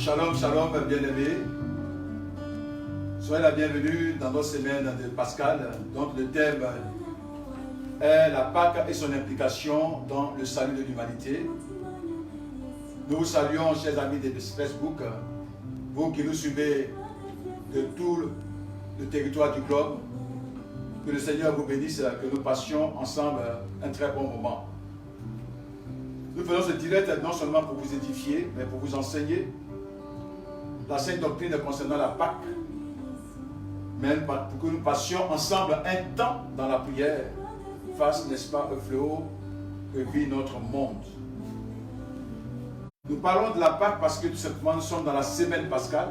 Shalom, shalom, bien-aimés. Soyez la bienvenue dans nos semaines de Pascal, dont le thème est la Pâque et son implication dans le salut de l'humanité. Nous vous saluons, chers amis de Facebook, vous qui nous suivez de tout le territoire du globe. Que le Seigneur vous bénisse, que nous passions ensemble un très bon moment. Nous faisons ce direct non seulement pour vous édifier, mais pour vous enseigner la sainte doctrine concernant la Pâque, mais pour que nous passions ensemble un temps dans la prière face, n'est-ce pas, au fléau que vit notre monde. Nous parlons de la Pâque parce que tout simplement nous sommes dans la semaine pascale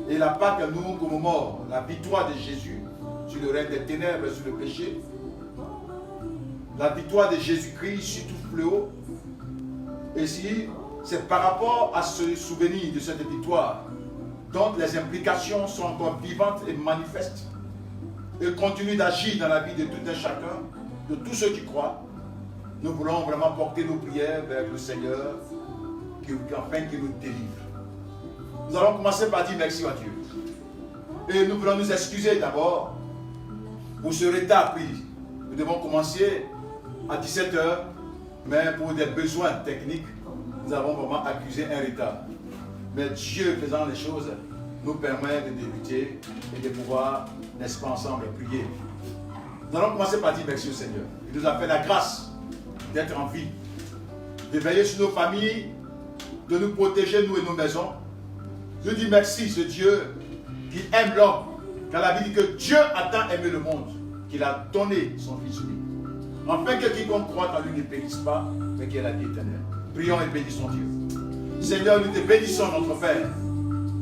et la Pâque nous commémore la victoire de Jésus sur le règne des ténèbres, sur le péché, la victoire de Jésus-Christ sur tout fléau. Et si c'est par rapport à ce souvenir de cette victoire dont les implications sont encore vivantes et manifestes et continuent d'agir dans la vie de tout un chacun, de tous ceux qui croient, nous voulons vraiment porter nos prières vers le Seigneur afin qu'il nous délivre. Nous allons commencer par dire merci à Dieu. Et nous voulons nous excuser d'abord pour ce retard pris. Nous devons commencer à 17 h, mais pour des besoins techniques, nous avons vraiment accusé un retard. Mais Dieu faisant les choses nous permet de débuter et de pouvoir, n'est-ce pas, ensemble prier. Nous allons commencer par dire merci au Seigneur. Il nous a fait la grâce d'être en vie, de veiller sur nos familles, de nous protéger, nous et nos maisons. Je dis merci, ce Dieu qui aime l'homme, car la Bible dit que Dieu a tant aimé le monde qu'il a donné son Fils unique, afin que quiconque croit en lui ne périsse pas, mais qu'il ait la vie éternelle. Prions et bénissons Dieu. Seigneur, nous te bénissons, notre Père.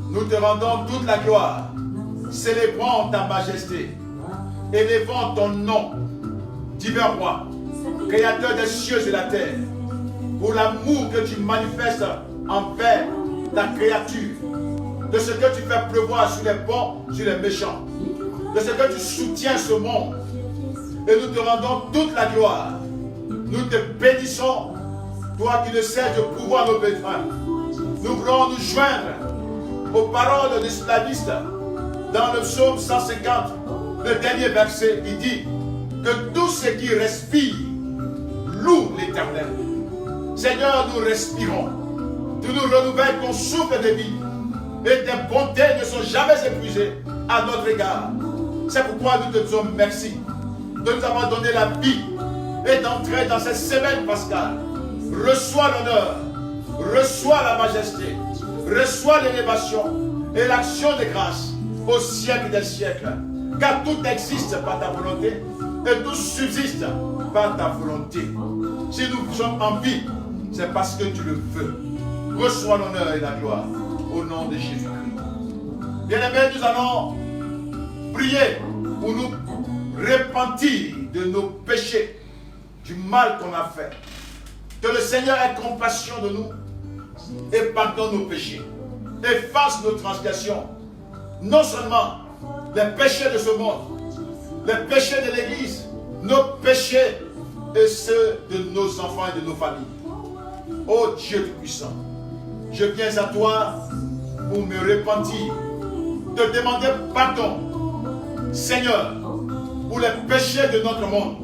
Nous te rendons toute la gloire. Célébrons ta majesté. Élevons ton nom, divin roi, créateur des cieux et de la terre, pour l'amour que tu manifestes envers ta créature, de ce que tu fais pleuvoir sur les bons, sur les méchants, de ce que tu soutiens ce monde. Et nous te rendons toute la gloire. Nous te bénissons, toi qui ne cesses de pouvoir nos besoins. Nous voulons nous joindre aux paroles de l'islamistes dans le psaume 150, le dernier verset, qui dit que tout ce qui respire loue l'Éternel. Seigneur, nous respirons. Tu nous renouvelles ton souffle de vie et tes bontés ne sont jamais épuisées à notre égard. C'est pourquoi nous te disons merci de nous avoir donné la vie et d'entrer dans cette semaine pascale. Reçois l'honneur, reçois la majesté, reçois l'élévation et l'action de grâce au siècle des siècles. Car tout existe par ta volonté et tout subsiste par ta volonté. Si nous sommes en vie, c'est parce que tu le veux. Reçois l'honneur et la gloire au nom de Jésus-Christ. Bien-aimés, nous allons prier pour nous repentir de nos péchés, du mal qu'on a fait. Que le Seigneur ait compassion de nous et pardonne nos péchés. Efface nos transgressions. Non seulement les péchés de ce monde, les péchés de l'Église, nos péchés et ceux de nos enfants et de nos familles. Ô Dieu Tout-Puissant, je viens à toi pour me repentir, te demander pardon, Seigneur, pour les péchés de notre monde,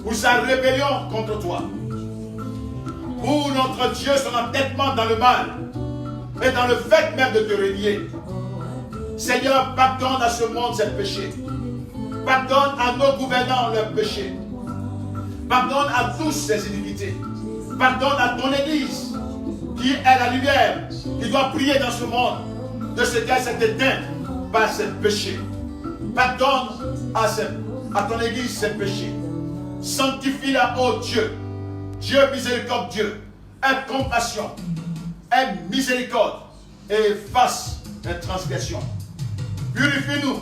pour sa rébellion contre toi, pour notre Dieu, son entêtement dans le mal et dans le fait même de te renier. Seigneur, pardonne à ce monde ses péchés. Pardonne à nos gouvernants leurs péchés. Pardonne à tous ses iniquités. Pardonne à ton Église, qui est la lumière, qui doit prier dans ce monde, de ce qu'elle s'est éteinte par ses péchés. Pardonne à ton Église ses péchés. Sanctifie-la, ô Dieu. Dieu miséricordieux, aie compassion, aie miséricorde et efface les transgressions. Purifie-nous,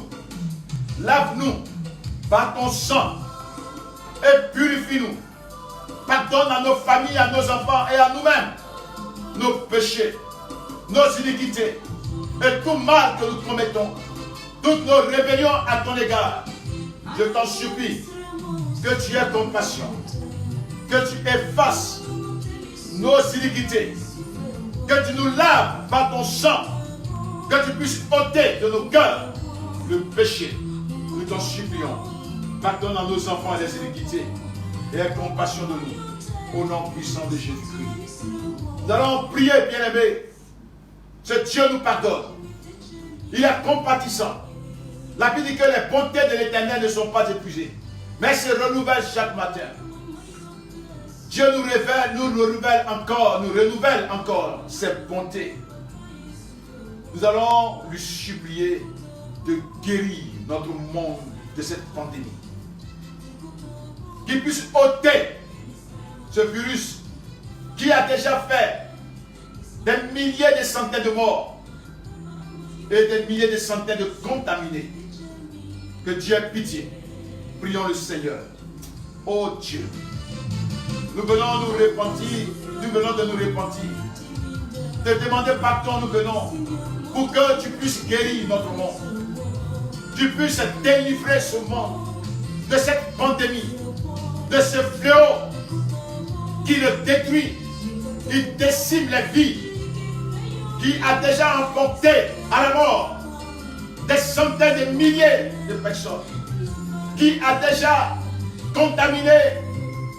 lave-nous par ton sang et purifie-nous. Pardonne à nos familles, à nos enfants et à nous-mêmes nos péchés, nos iniquités et tout mal que nous commettons, toutes nos rébellions à ton égard. Je t'en supplie que tu aies compassion, que tu effaces nos iniquités, Que tu nous laves par ton sang. Que tu puisses ôter de nos cœurs le péché. Nous t'en supplions. Pardonne à nos enfants les iniquités et aie compassion de nous. Au nom puissant de Jésus-Christ. Nous allons prier, bien-aimés. Ce Dieu nous pardonne. Il est compatissant. La Bible dit que les bontés de l'Éternel ne sont pas épuisées, mais se renouvellent chaque matin. Dieu nous renouvelle encore ses bontés. Nous allons lui supplier de guérir notre monde de cette pandémie. Qu'il puisse ôter ce virus qui a déjà fait des milliers de centaines de morts et des milliers de centaines de contaminés. Que Dieu ait pitié. Prions le Seigneur. Oh Dieu, nous venons nous repentir, nous venons de nous repentir. Te demander pardon, nous venons pour que tu puisses guérir notre monde. Tu puisses délivrer ce monde de cette pandémie, de ce fléau qui le détruit, qui décime les vies, qui a déjà emporté à la mort des centaines de milliers de personnes, qui a déjà contaminé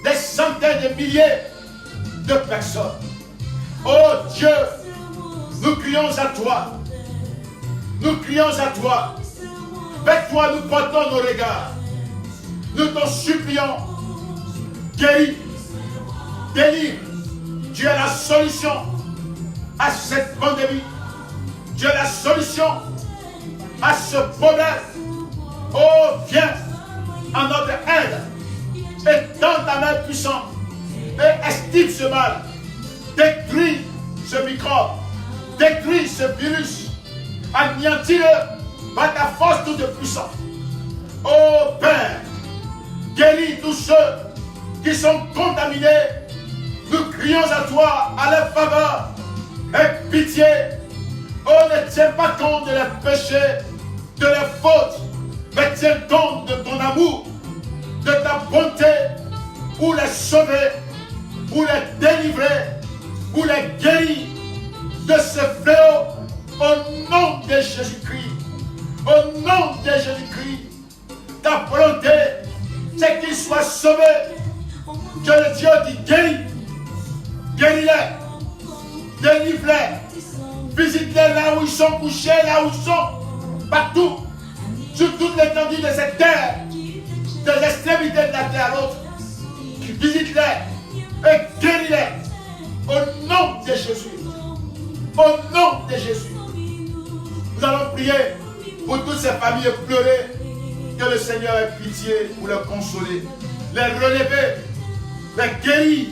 des centaines de milliers de personnes. Oh Dieu, nous crions à toi. Nous crions à toi. Vers toi, nous portons nos regards. Nous t'en supplions. Guéris, délivre. Tu es la solution à cette pandémie. Tu es la solution à ce problème. Oh, viens en notre aide. Et tends ta main puissante. Et extirpe ce mal. Détruis ce microbe. Détruis ce virus. Anéantis-le par ta force toute puissante. Oh Père, guéris tous ceux qui sont contaminés. Nous crions à toi à leur faveur. Aie pitié. Oh, ne tiens pas compte de leurs péchés, de leurs fautes, mais tiens compte de ton amour, de ta bonté, pour les sauver, pour les délivrer, pour les guérir de ce fléau, au nom de Jésus-Christ. Au nom de Jésus-Christ, ta volonté, c'est qu'ils soient sauvés. Que le Dieu qui guérit, guéris-les, délivre-les, visite-les là où ils sont couchés, là où ils sont, partout, sur toute l'étendue de cette terre, de l'extrémité de la terre à l'autre. Visite-les et guéris-les au nom de Jésus. Au nom de Jésus. Nous allons prier pour toutes ces familles pleurées. Que le Seigneur ait pitié pour les consoler, les relever, les guérir,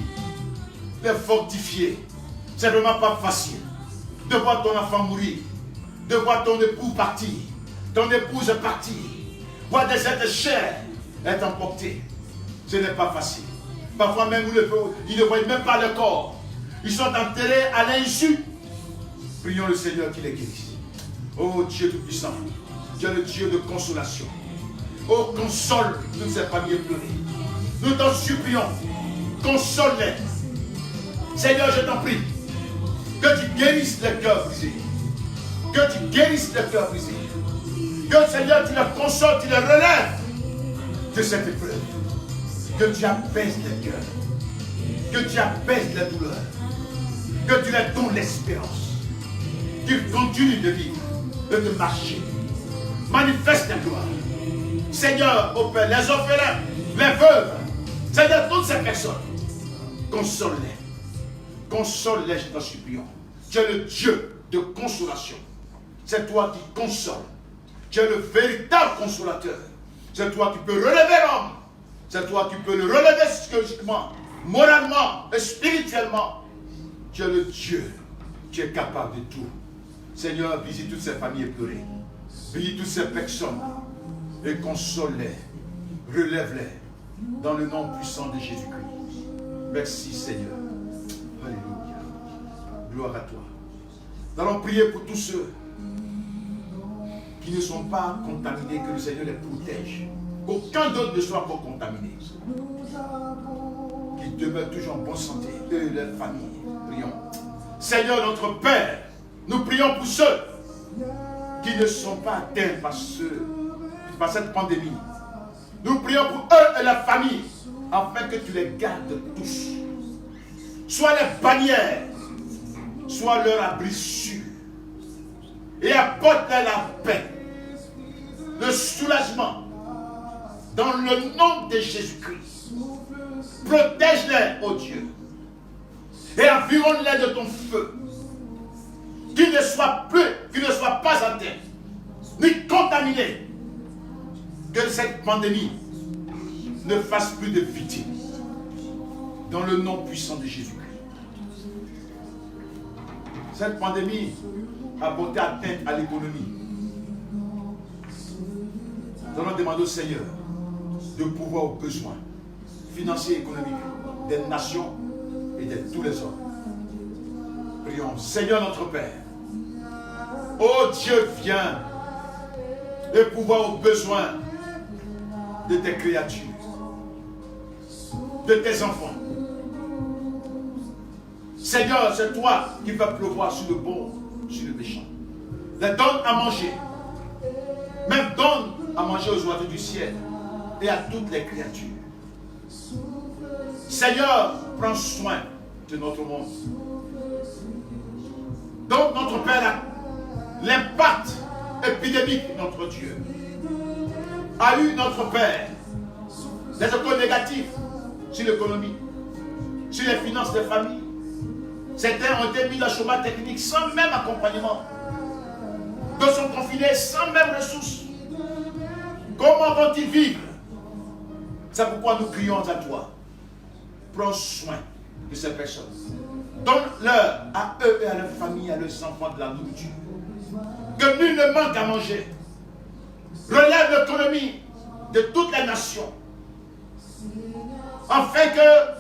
les fortifier. C'est vraiment pas facile de voir ton enfant mourir, de voir ton époux partir, ton épouse partir, voir des êtres chers être emportés. Ce n'est pas facile. Parfois même, ils ne voient même pas le corps. Ils sont enterrés à l'insu. Prions le Seigneur qui les guérisse. Oh Dieu Tout-Puissant, tu es le Dieu de consolation. Oh, console toutes ces familles pleurées. Nous t'en supplions. Console-les. Seigneur, je t'en prie. Que tu guérisses les cœurs brisés. Que tu guérisses les cœurs brisés. Que Seigneur, tu les consoles, tu les relèves de cette épreuve. Que tu apaises les cœurs. Que tu apaises les douleurs. Que tu leur donnes l'espérance. Qu'ils continuent de vivre, de marcher. Manifeste ta gloire. Seigneur, ô Père, les orphelins, les veuves, Seigneur, toutes ces personnes, console-les. Console-les, je t'en supplie. Tu es le Dieu de consolation. C'est toi qui consoles. Tu es le véritable consolateur. C'est toi qui peux relever l'homme. C'est toi qui peux le relever psychologiquement, moralement et spirituellement. Tu es le Dieu qui est capable de tout. Seigneur, visite toutes ces familles éplorées. Visite toutes ces personnes et console-les. Relève-les dans le nom puissant de Jésus-Christ. Merci Seigneur. Alléluia. Gloire à toi. Nous allons prier pour tous ceux qui ne sont pas contaminés, que le Seigneur les protège. Qu'aucun d'autre ne soit pas contaminé. Qu'ils demeurent toujours en bonne santé, eux et leurs familles. Prions. Seigneur notre Père, nous prions pour ceux qui ne sont pas atteints par cette pandémie. Nous prions pour eux et leur famille, afin que tu les gardes tous. Sois les bannières, sois leur abri sûr. Et apporte-leur la paix, le soulagement, dans le nom de Jésus-Christ. Protège-les, ô Dieu, et environne-les de ton feu. Qu'ils ne soient pas atteints, ni contaminés. Que cette pandémie ne fasse plus de victimes. Dans le nom puissant de Jésus-Christ. Cette pandémie a porté atteinte à l'économie. Nous allons demander au Seigneur de pouvoir aux besoins financiers et économiques des nations et de tous les hommes. Prions. Seigneur notre Père, ô Dieu, viens et pouvoir aux besoins de tes créatures, de tes enfants. Seigneur, c'est toi qui vas pleuvoir sur le bon, sur le méchant. Les donne à manger. Même donne à manger aux oiseaux du ciel et à toutes les créatures. Seigneur, prends soin de notre monde. Donc notre Père, l'impact épidémique, notre Dieu, a eu notre Père des effets négatifs sur l'économie, sur les finances des familles. Certains ont été mis au chômage technique sans même accompagnement. D'autres sont confinés sans même ressources. Comment vont-ils vivre? C'est pourquoi nous crions à toi. Prends soin de ces personnes. Donne-leur à eux et à leurs familles, à leurs enfants de la nourriture. Que nul ne manque à manger. Relève l'économie de toutes les nations. Afin que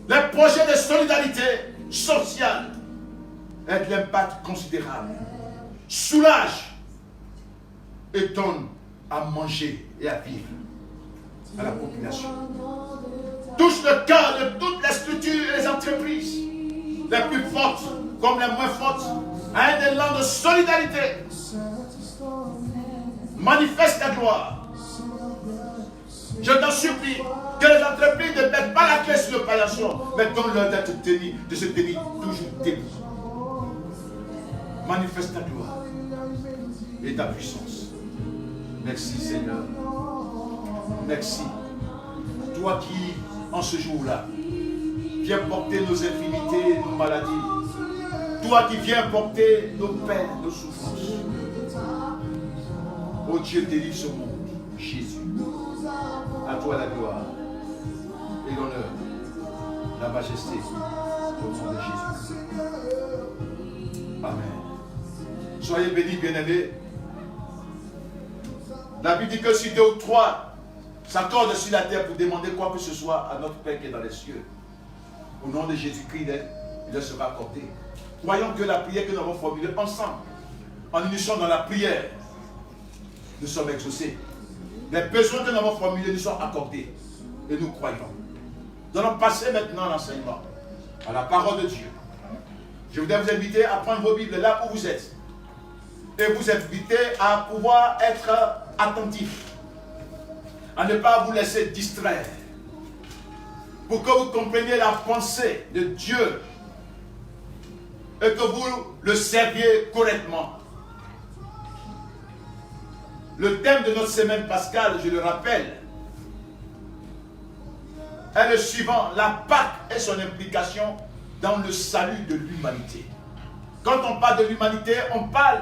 les projets de solidarité sociale aient de l'impact considérable. Soulage et donne à manger et à vivre à la population. Touche le cœur de toutes les structures et les entreprises, les plus fortes comme les moins fortes, à un élan de solidarité. Manifeste ta gloire. Je t'en supplie que les entreprises ne mettent pas la clé sur le paillasson, mais donne-leur d'être tenus, de se tenir toujours debout. Manifeste ta gloire et ta puissance. Merci Seigneur. Merci. Toi qui, en ce jour-là, viens porter nos infirmités, nos maladies. Toi qui viens porter nos peines, nos souffrances. Oh Dieu, délivre ce monde. Jésus. À toi la gloire et l'honneur, la majesté, au nom de Jésus. Amen. Soyez bénis, bien-aimés. La Bible dit que si 2 ou 3 s'accordent sur la terre pour demander quoi que ce soit à notre Père qui est dans les cieux, au nom de Jésus-Christ, il leur sera accordé. Croyons que la prière que nous avons formulée ensemble, en unissant dans la prière, nous sommes exaucés. Les besoins que nous avons formulés nous sont accordés. Et nous croyons. Nous allons passer maintenant l'enseignement à la parole de Dieu. Je voudrais vous inviter à prendre vos Bibles là où vous êtes. Et vous inviter à pouvoir être attentif. À ne pas vous laisser distraire. Pour que vous compreniez la pensée de Dieu. Et que vous le serviez correctement. Le thème de notre semaine pascale, je le rappelle, est le suivant: la Pâque et son implication dans le salut de l'humanité. Quand on parle de l'humanité, on parle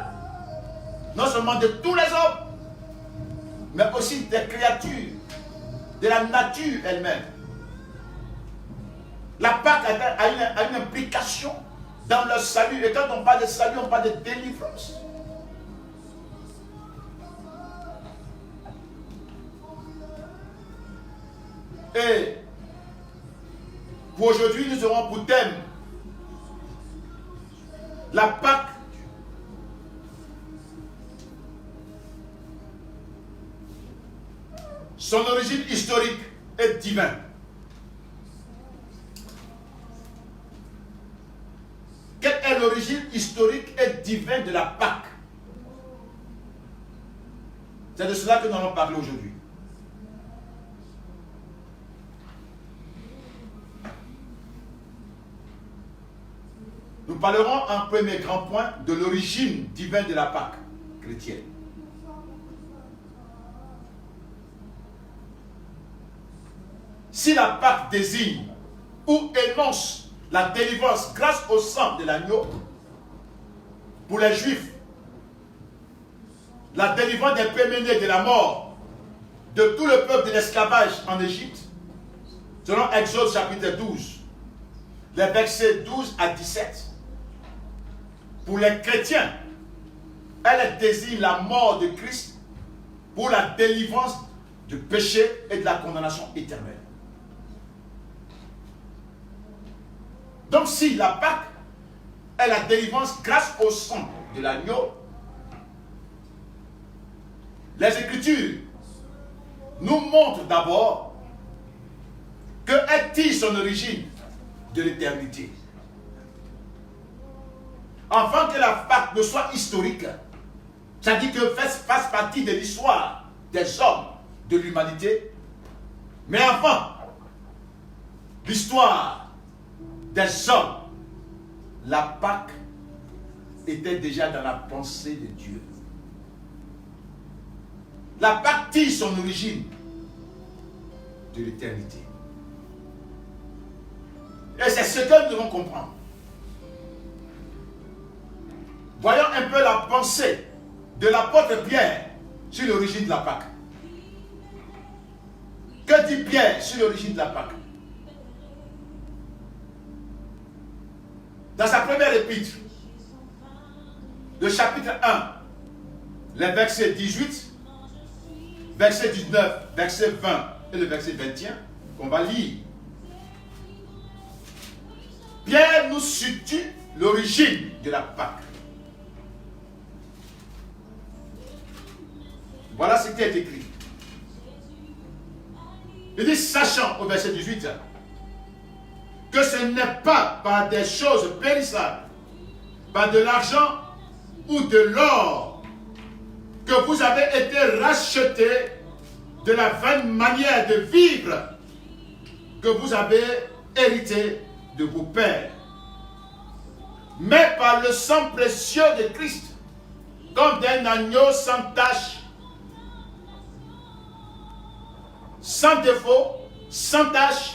non seulement de tous les hommes, mais aussi des créatures, de la nature elle-même. La Pâque a une implication dans le salut. Et quand on parle de salut, on parle de délivrance. Et pour aujourd'hui, nous aurons pour thème la Pâque. Son origine historique est divine. l'origine historique et divine de la Pâque. C'est de cela que nous allons parler aujourd'hui. Nous parlerons en premier grand point de l'origine divine de la Pâque chrétienne. Si la Pâque désigne ou énonce la délivrance grâce au sang de l'agneau, pour les Juifs, la délivrance des péménés de la mort de tout le peuple de l'esclavage en Égypte, selon Exode chapitre 12, les versets 12 à 17. Pour les chrétiens, elle désigne la mort de Christ pour la délivrance du péché et de la condamnation éternelle. Donc si la Pâque est la délivrance grâce au sang de l'agneau, les Écritures nous montrent d'abord que elle tire son origine de l'éternité. Afin que la Pâque ne soit historique, c'est-à-dire que fasse partie de l'histoire des hommes, de l'humanité, mais enfin, l'histoire des hommes, la Pâque était déjà dans la pensée de Dieu. La Pâque tire son origine de l'éternité. Et c'est ce que nous devons comprendre. Voyons un peu la pensée de l'apôtre Pierre sur l'origine de la Pâque. Que dit Pierre sur l'origine de la Pâque? Dans sa première épître, le chapitre 1, les versets 18, verset 19, verset 20 et le verset 21, qu'on va lire. Pierre nous situe l'origine de la Pâque. Voilà ce qui est écrit. Il dit, sachant au verset 18, que ce n'est pas par des choses périssables, par de l'argent ou de l'or, que vous avez été rachetés de la vaine manière de vivre que vous avez hérité de vos pères, mais par le sang précieux de Christ, comme d'un agneau sans tache, sans défaut, sans tache,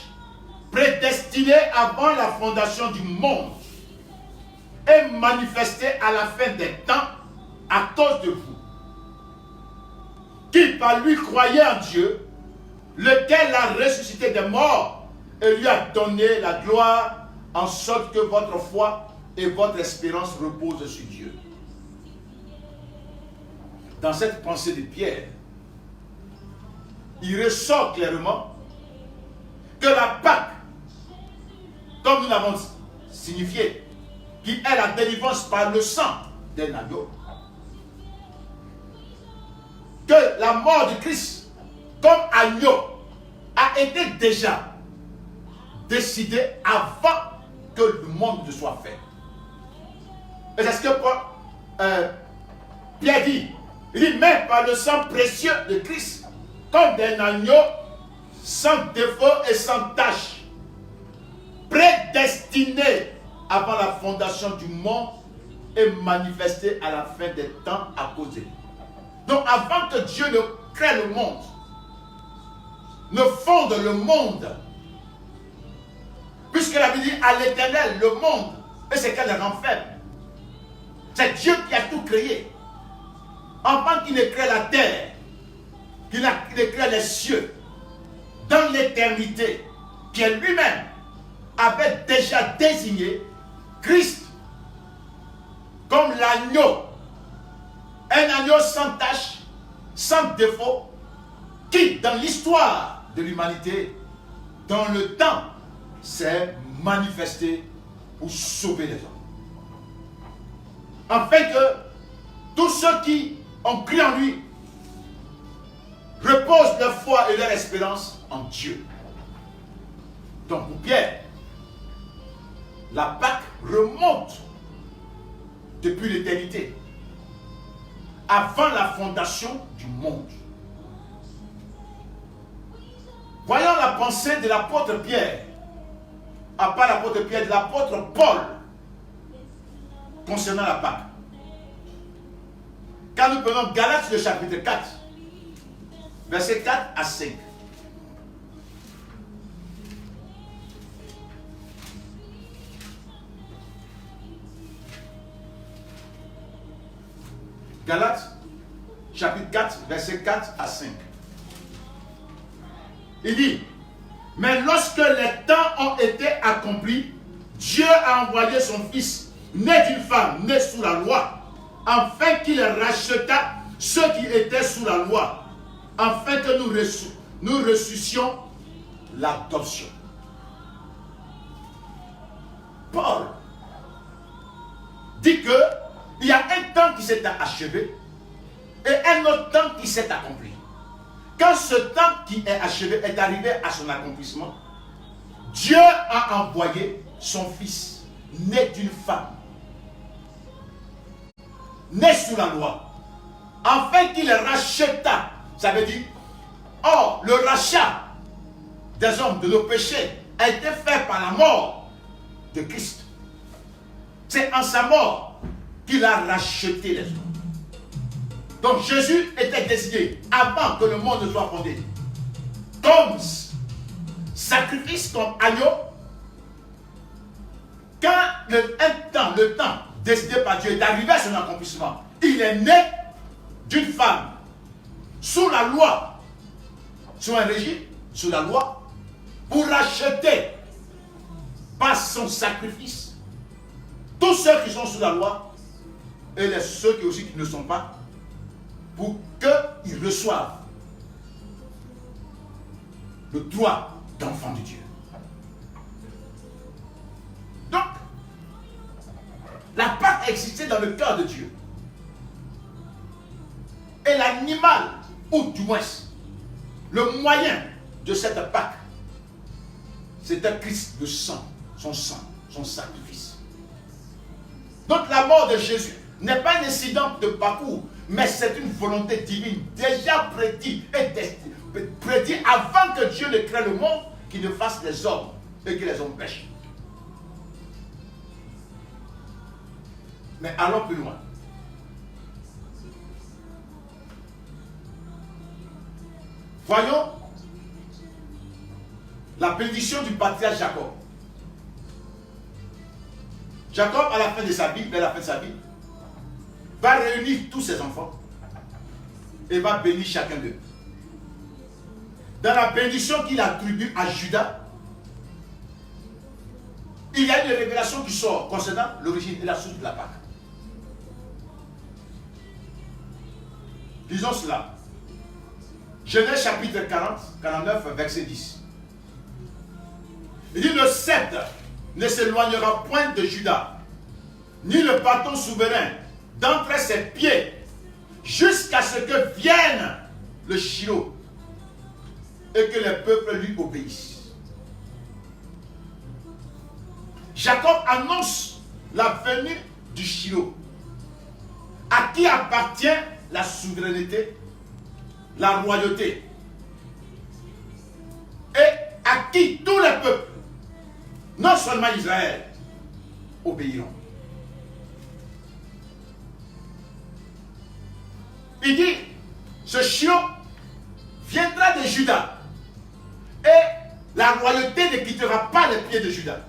prédestiné avant la fondation du monde et manifesté à la fin des temps à cause de vous, qui par lui croyait en Dieu, lequel l'a ressuscité des morts et lui a donné la gloire, en sorte que votre foi et votre espérance reposent sur Dieu. Dans cette pensée de Pierre, il ressort clairement que la Pâque, comme nous l'avons signifié, qui est la délivrance par le sang d'un agneau, que la mort de Christ comme agneau a été déjà décidée avant que le monde ne soit fait. Et c'est ce que Pierre dit. Il dit, mais par le sang précieux de Christ, comme d'un agneau sans défaut et sans tache, prédestiné avant la fondation du monde et manifesté à la fin des temps à cause de lui. Donc avant que Dieu ne crée le monde, ne fonde le monde, puisque la Bible dit à l'Éternel, le monde, et c'est qu'elle le renferme. C'est Dieu qui a tout créé. Avant qu'il ne crée la terre, qu'il ne crée les cieux, dans l'éternité, qui lui-même avait déjà désigné Christ comme l'agneau, un agneau sans tache, sans défaut, qui dans l'histoire de l'humanité, dans le temps, s'est manifesté pour sauver les hommes. Afin que tous ceux qui ont cru en lui reposent leur foi et leur espérance en Dieu. Donc pour Pierre, la Pâque remonte depuis l'éternité, avant la fondation du monde. Voyons la pensée de l'apôtre Pierre, pas l'apôtre Pierre, de l'apôtre Paul, concernant la Pâque. Quand nous prenons Galates, le chapitre 4, versets 4 à 5. Galates, chapitre 4, versets 4 à 5. Il dit, mais lorsque les temps ont été accomplis, Dieu a envoyé son Fils, né d'une femme, né sous la loi, afin qu'il racheta ceux qui étaient sous la loi, afin que nous ressuscions l'adoption. Paul dit que il y a un temps qui s'est achevé et un autre temps qui s'est accompli. Quand ce temps qui est achevé est arrivé à son accomplissement, Dieu a envoyé son Fils, né d'une femme, né sous la loi, afin qu'il racheta. Ça veut dire, or, le rachat des hommes de nos péchés a été fait par la mort de Christ. C'est en sa mort qu'il a racheté les hommes. Donc Jésus était désigné avant que le monde ne soit fondé comme sacrifice, comme agneau. Quand le temps décidé par Dieu est arrivé à son accomplissement, il est né d'une femme sous la loi, sous un régime, sous la loi, pour racheter par son sacrifice tous ceux qui sont sous la loi et ceux qui aussi qui ne sont pas, pour qu'ils reçoivent le droit d'enfant de Dieu. Donc, la Pâque existait dans le cœur de Dieu. Et l'animal, ou du moins, le moyen de cette Pâque, c'était Christ, le sang, son sacrifice. Donc la mort de Jésus n'est pas un incident de parcours, mais c'est une volonté divine déjà prédit avant que Dieu ne crée le monde, qu'il ne fasse les hommes et que les hommes pêchent. Mais allons plus loin. Voyons la bénédiction du patriarche Jacob. Jacob, à la fin de sa vie, va réunir tous ses enfants et va bénir chacun d'eux. Dans la bénédiction qu'il attribue à Judas, il y a une révélation qui sort concernant l'origine et la source de la Pâque. Lisons cela. Genèse chapitre 49, verset 10. Il dit, le sceptre ne s'éloignera point de Judas, ni le bâton souverain d'entre ses pieds, jusqu'à ce que vienne le Shiloh et que les peuples lui obéissent. Jacob annonce la venue du Shiloh, à qui appartient la souveraineté, la royauté, et à qui tous les peuples, non seulement Israël, obéiront. Il dit, ce Shiloh viendra de Juda, et la royauté ne quittera pas les pieds de Juda.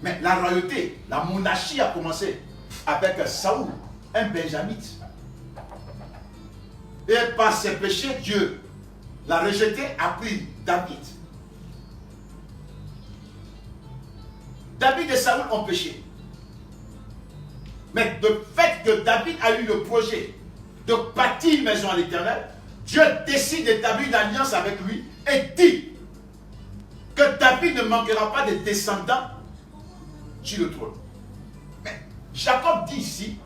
Mais la royauté, la monarchie a commencé avec Saoul, un benjamite. Et par ses péchés, Dieu l'a rejeté, a pris David. David et Saoul ont péché. Mais le fait que David a eu le projet de bâtir une maison à l'Éternel, Dieu décide d'établir une alliance avec lui et dit que David ne manquera pas de descendants sur le trône. Mais Jacob dit ici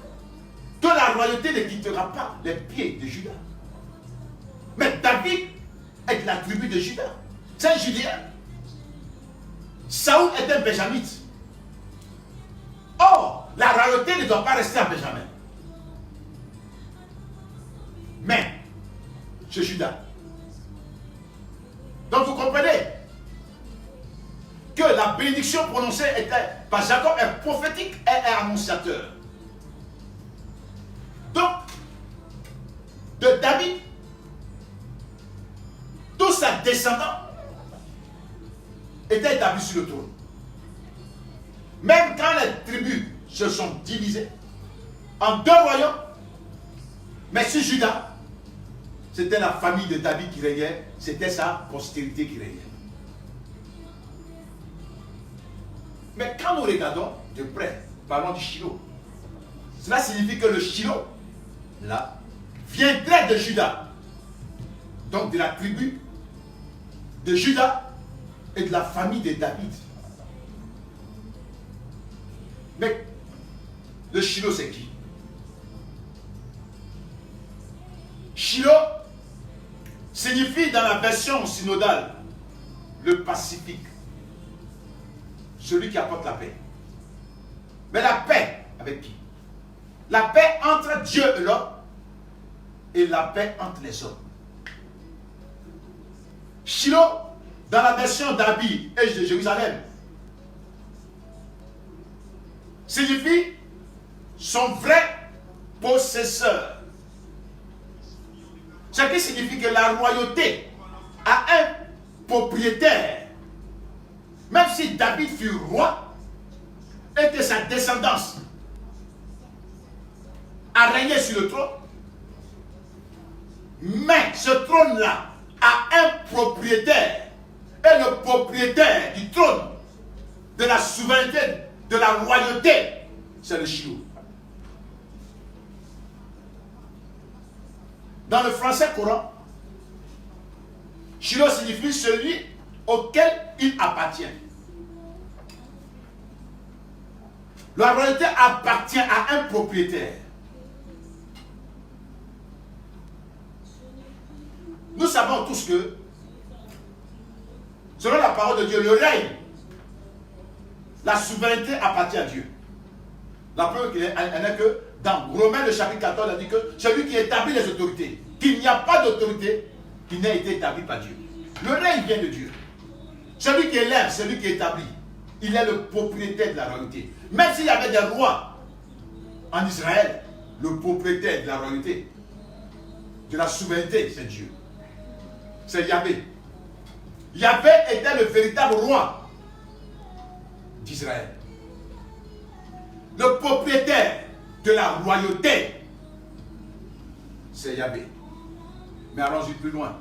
que la royauté ne quittera pas les pieds de Juda. Mais David est de la tribu de Juda. C'est un Judéen. Saoul est un benjamite. Or, la royauté ne doit pas rester à Benjamin. Mais, chez Judas. Donc vous comprenez que la bénédiction prononcée par Jacob est prophétique et est annonciateur. Donc, de David, tous ses descendants étaient établis sur le trône. Même quand les tribus se sont divisées en 2 royaumes, mais sur Judas, c'était la famille de David qui régnait, c'était sa postérité qui régnait. Mais quand nous regardons de près, parlons du Shiloh, cela signifie que le Shiloh, là, viendrait de Judas, donc de la tribu de Judas et de la famille de David. Mais le Shiloh, c'est qui? Shiloh signifie dans la version synodale le pacifique, celui qui apporte la paix. Mais la paix avec qui? La paix entre Dieu et l'homme et la paix entre les hommes. Shiloh, dans la version d'Abi et de Jérusalem, signifie son vrai possesseur. Ce qui signifie que la royauté a un propriétaire. Même si David fut roi et que sa descendance a régné sur le trône, mais ce trône-là a un propriétaire. Et le propriétaire du trône, de la souveraineté, de la royauté, c'est le Shiloh. Dans le français courant, Shiloh signifie celui auquel il appartient. La royauté appartient à un propriétaire. Nous savons tous que, selon la parole de Dieu, le règne, la souveraineté appartient à Dieu. La preuve qu'il est que dans Romains le chapitre 14, il dit que celui qui établit les autorités, qu'il n'y a pas d'autorité qui n'ait été établie par Dieu. Le règne vient de Dieu. Celui qui élève, celui qui établit, il est le propriétaire de la royauté. Même s'il y avait des rois en Israël, le propriétaire de la royauté, de la souveraineté, c'est Dieu. C'est Yahvé. Yahvé était le véritable roi d'Israël. Le propriétaire de la royauté, c'est Yahvé. Mais allons-y plus loin.